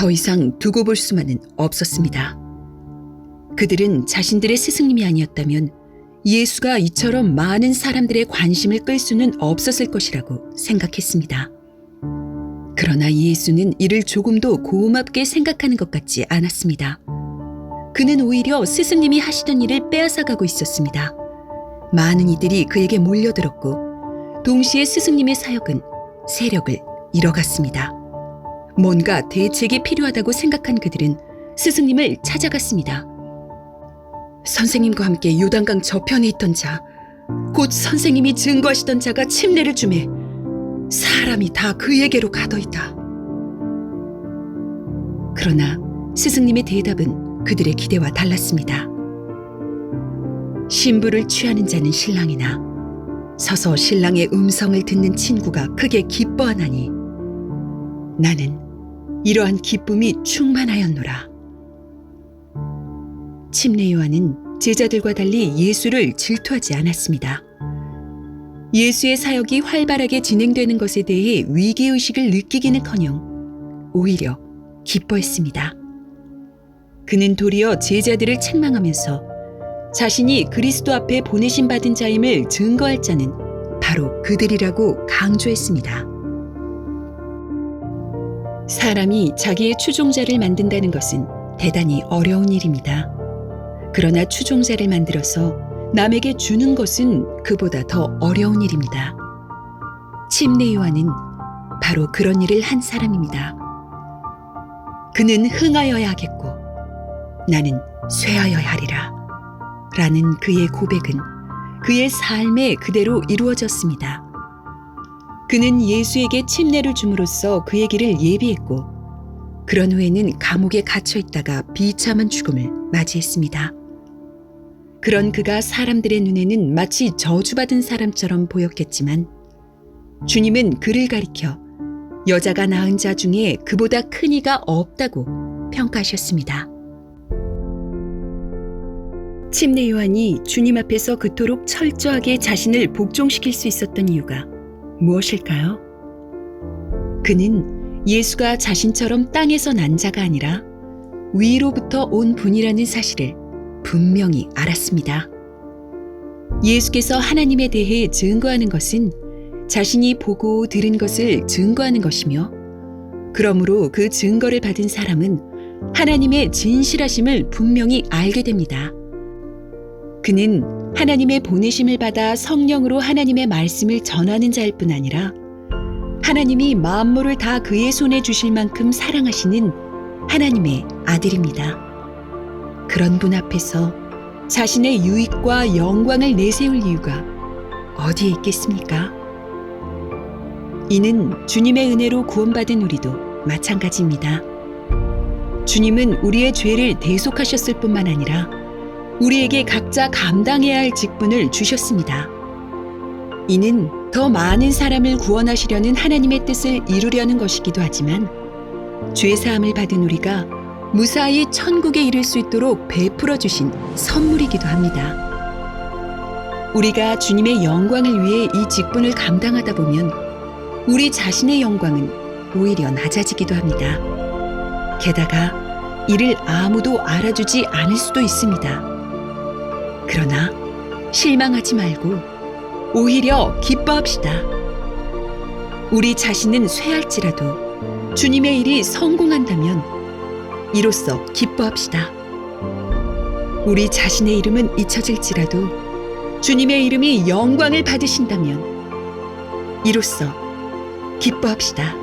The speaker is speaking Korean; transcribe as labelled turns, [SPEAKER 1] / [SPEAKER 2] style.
[SPEAKER 1] 더 이상 두고 볼 수만은 없었습니다. 그들은 자신들의 스승님이 아니었다면 예수가 이처럼 많은 사람들의 관심을 끌 수는 없었을 것이라고 생각했습니다. 그러나 예수는 이를 조금도 고맙게 생각하는 것 같지 않았습니다. 그는 오히려 스승님이 하시던 일을 빼앗아가고 있었습니다. 많은 이들이 그에게 몰려들었고 동시에 스승님의 사역은 세력을 잃어갔습니다. 뭔가 대책이 필요하다고 생각한 그들은 스승님을 찾아갔습니다. 선생님과 함께 요단강 저편에 있던 자, 곧 선생님이 증거하시던 자가 침례를 주매 사람이 다 그에게로 가더이다. 그러나 스승님의 대답은 그들의 기대와 달랐습니다. 신부를 취하는 자는 신랑이나 서서 신랑의 음성을 듣는 친구가 크게 기뻐하나니 나는 이러한 기쁨이 충만하였노라. 침례 요한은 제자들과 달리 예수를 질투하지 않았습니다. 예수의 사역이 활발하게 진행되는 것에 대해 위기의식을 느끼기는커녕 오히려 기뻐했습니다. 그는 도리어 제자들을 책망하면서 자신이 그리스도 앞에 보내심 받은 자임을 증거할 자는 바로 그들이라고 강조했습니다. 사람이 자기의 추종자를 만든다는 것은 대단히 어려운 일입니다. 그러나 추종자를 만들어서 남에게 주는 것은 그보다 더 어려운 일입니다. 침례 요한은 바로 그런 일을 한 사람입니다. 그는 흥하여야 하겠고 나는 쇠하여야 하리라 라는 그의 고백은 그의 삶에 그대로 이루어졌습니다. 그는 예수에게 침례를 줌으로써 그의 길을 예비했고 그런 후에는 감옥에 갇혀 있다가 비참한 죽음을 맞이했습니다. 그런 그가 사람들의 눈에는 마치 저주받은 사람처럼 보였겠지만 주님은 그를 가리켜 여자가 낳은 자 중에 그보다 큰 이가 없다고 평가하셨습니다. 침례 요한이 주님 앞에서 그토록 철저하게 자신을 복종시킬 수 있었던 이유가 무엇일까요? 그는 예수가 자신처럼 땅에서 난 자가 아니라 위로부터 온 분이라는 사실을 분명히 알았습니다. 예수께서 하나님에 대해 증거하는 것은 자신이 보고 들은 것을 증거하는 것이며 그러므로 그 증거를 받은 사람은 하나님의 진실하심을 분명히 알게 됩니다. 그는 하나님의 보내심을 받아 성령으로 하나님의 말씀을 전하는 자일 뿐 아니라 하나님이 만물을 다 그의 손에 주실 만큼 사랑하시는 하나님의 아들입니다. 그런 분 앞에서 자신의 유익과 영광을 내세울 이유가 어디에 있겠습니까? 이는 주님의 은혜로 구원받은 우리도 마찬가지입니다. 주님은 우리의 죄를 대속하셨을 뿐만 아니라 우리에게 각자 감당해야 할 직분을 주셨습니다. 이는 더 많은 사람을 구원하시려는 하나님의 뜻을 이루려는 것이기도 하지만 죄사함을 받은 우리가 무사히 천국에 이를 수 있도록 베풀어 주신 선물이기도 합니다. 우리가 주님의 영광을 위해 이 직분을 감당하다 보면 우리 자신의 영광은 오히려 낮아지기도 합니다. 게다가 이를 아무도 알아주지 않을 수도 있습니다. 그러나 실망하지 말고 오히려 기뻐합시다. 우리 자신은 쇠할지라도 주님의 일이 성공한다면 이로써 기뻐합시다. 우리 자신의 이름은 잊혀질지라도 주님의 이름이 영광을 받으신다면 이로써 기뻐합시다.